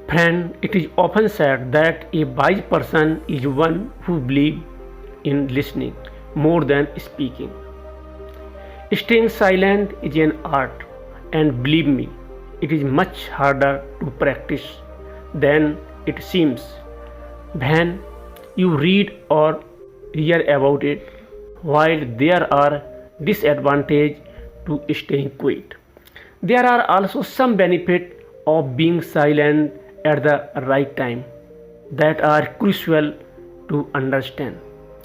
Friend, it is often said that a wise person is one who believes in listening more than speaking. Staying silent is an art, and believe me, it is much harder to practice than it seems. When you read or hear about it, while there are disadvantages to staying quiet, there are also some benefits of being silent at the right time that are crucial to understand,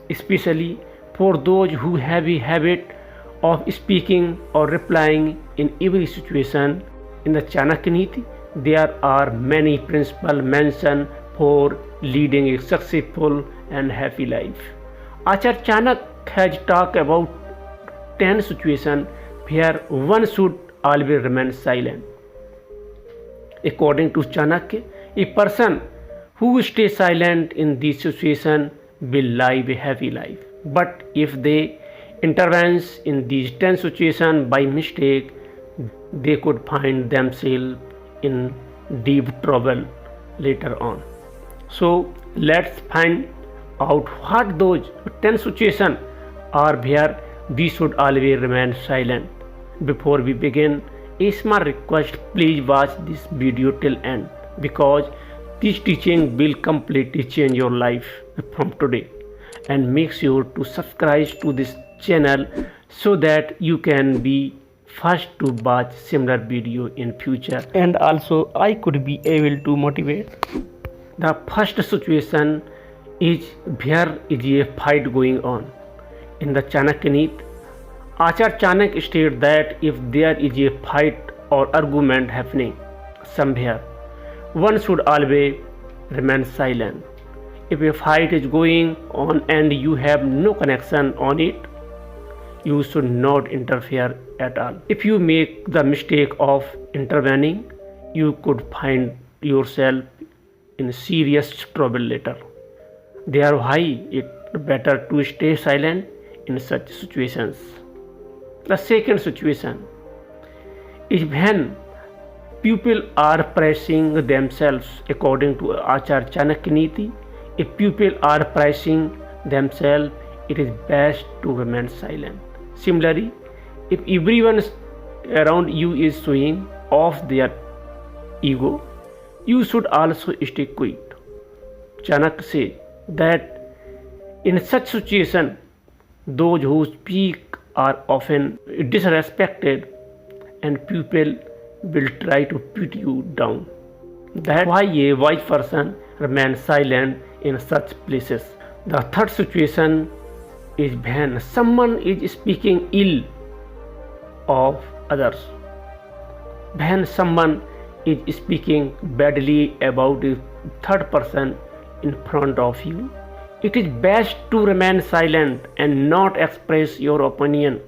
especially for those who have a habit of speaking or replying in every situation. In the Chanakya Niti, there are many principles mentioned for leading a successful and happy life. Acharya Chanak has talked about 10 situations where one should always remain silent. According to Chanakya, a person who stays silent in this situation will live a happy life. But if they intervene in these 10 situations by mistake, they could find themselves in deep trouble later on. So let's find out what those 10 situations are where we should always remain silent. Before we begin, a small request, please watch this video till end because this teaching will completely change your life from today. And make sure to subscribe to this channel so that you can be first to watch similar video in future, and also I could be able to motivate. The first situation is where is a fight going on. In the Chanakya Niti, Acharya Chanak states that if there is a fight or argument happening somewhere, one should always remain silent. If a fight is going on and you have no connection on it, you should not interfere at all. If you make the mistake of intervening, you could find yourself in serious trouble later. Therefore, it is better to stay silent in such situations. The second situation is when people are praising themselves. According to Acharya Chanakya Niti, if people are praising themselves, it is best to remain silent. Similarly, if everyone around you is showing off their ego, you should also stay quiet. Chanak says that in such situation, those who speak are often disrespected and people will try to put you down. That's why a wise person remains silent in such places. The third situation is when someone is speaking ill of others. When someone is speaking badly about a third person in front of you, it is best to remain silent and not express your opinion.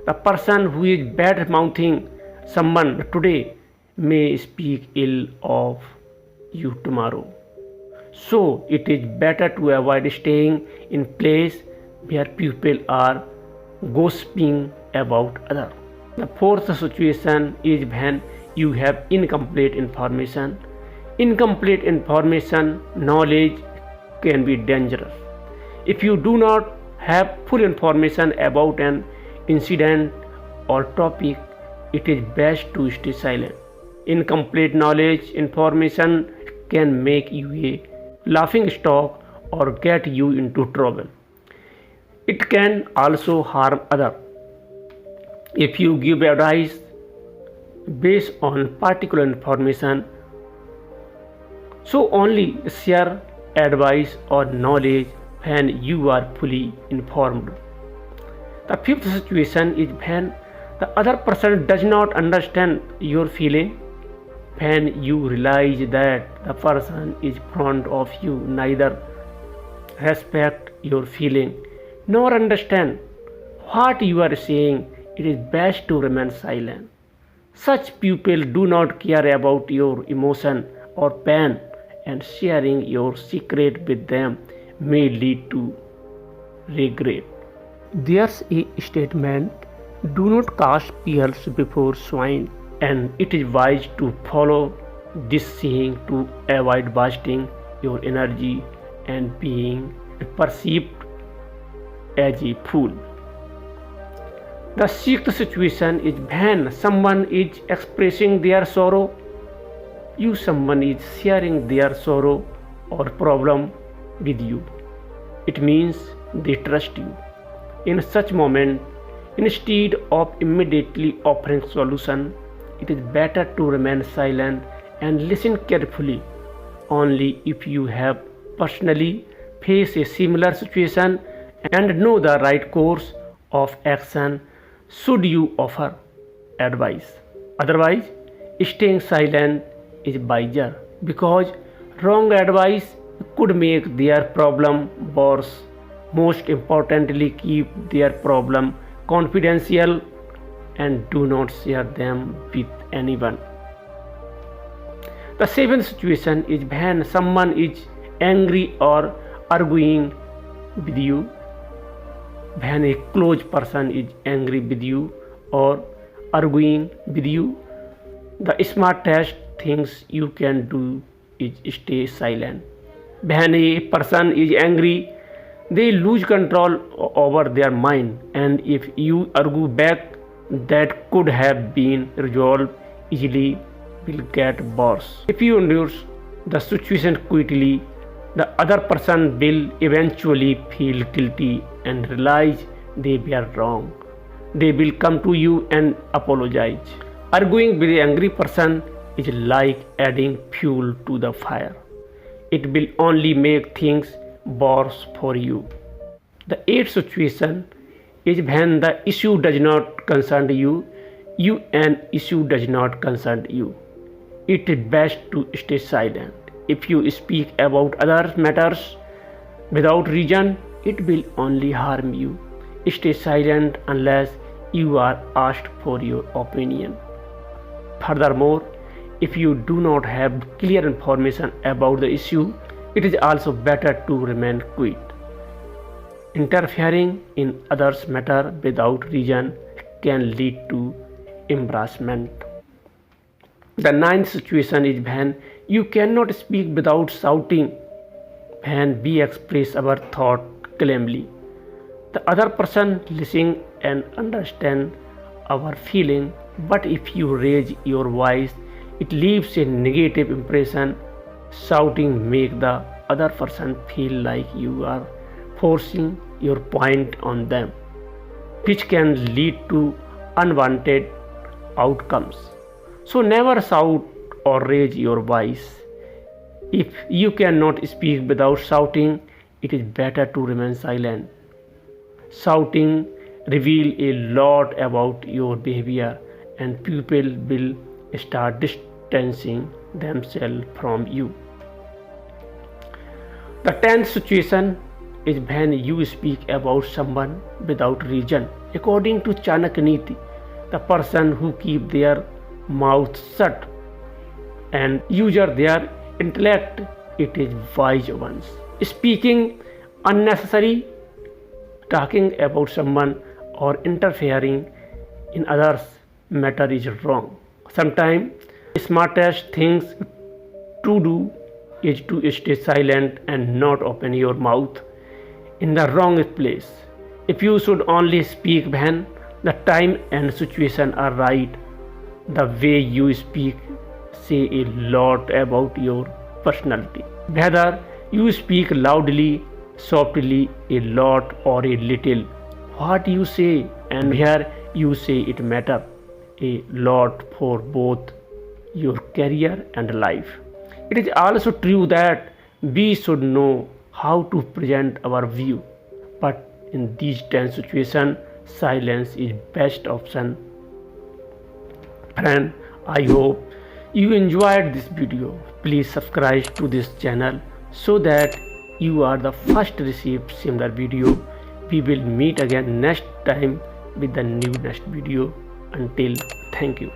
The person who is bad mouthing someone today may speak ill of you tomorrow. So it is better to avoid staying in place where people are gossiping about others. The fourth situation is when you have incomplete information. Incomplete information knowledge can be dangerous. If you do not have full information about an incident or topic, it is best to stay silent. Incomplete knowledge information can make you a laughing stock or get you into trouble. It can also harm others. If you give advice based on particular information, so only share advice or knowledge when you are fully informed. The fifth situation is when the other person does not understand your feeling. When you realize that the person is in front of you neither respect your feeling nor understand what you are saying, it is best to remain silent. Such people do not care about your emotion or pain, and sharing your secret with them may lead to regret. There's a statement, do not cast pearls before swine, and it is wise to follow this saying to avoid wasting your energy and being perceived as a fool. The sixth situation is when someone is expressing their sorrow. Someone is sharing their sorrow or problem with you. It means they trust you. In such moment, instead of immediately offering solution, it is better to remain silent and listen carefully. Only if you have personally faced a similar situation and know the right course of action should you offer advice. Otherwise, staying silent is wiser because wrong advice could make their problem worse. Most importantly, keep their problem confidential and do not share them with anyone. The seventh situation is when someone is angry or arguing with you. When a close person is angry with you or arguing with you, the smartest things you can do is stay silent. When a person is angry, they lose control over their mind, and if you argue back, that could have been resolved easily will get worse. If you endure the situation quickly, the other person will eventually feel guilty and realize they were wrong. They will come to you and apologize. Arguing with an angry person is like adding fuel to the fire. It will only make things worse for you. The eighth situation is when the issue does not concern you and issue does not concern you. It is best to stay silent. If you speak about other matters without reason, it will only harm you. Stay silent unless you are asked for your opinion. Furthermore, if you do not have clear information about the issue, it is also better to remain quiet. Interfering in others' matter without reason can lead to embarrassment. The ninth situation is when you cannot speak without shouting. When we express our thought calmly, the other person listens and understands our feeling. But if you raise your voice, it leaves a negative impression. Shouting makes the other person feel like you are forcing your point on them, which can lead to unwanted outcomes. So never shout or raise your voice. If you cannot speak without shouting, it is better to remain silent. Shouting reveals a lot about your behavior, and people will start distancing themselves from you. The 10th situation is when you speak about someone without reason. According to Chanakya Niti, the person who keeps their mouth shut and uses their intellect, it is wise ones. Speaking unnecessary, talking about someone or interfering in others' matter is wrong. Sometimes the smartest things to do is to stay silent and not open your mouth in the wrong place. If you should only speak when the time and situation are right, the way you speak say a lot about your personality. Whether you speak loudly, softly, a lot or a little, what you say and where you say it matters a lot for both your career and life. It is also true that we should know how to present our view, but in these 10 situations, silence is best option. Friend, I hope you enjoyed this video. Please subscribe to this channel so that you are the first to receive similar video. We will meet again next time with the new next video. Until, thank you.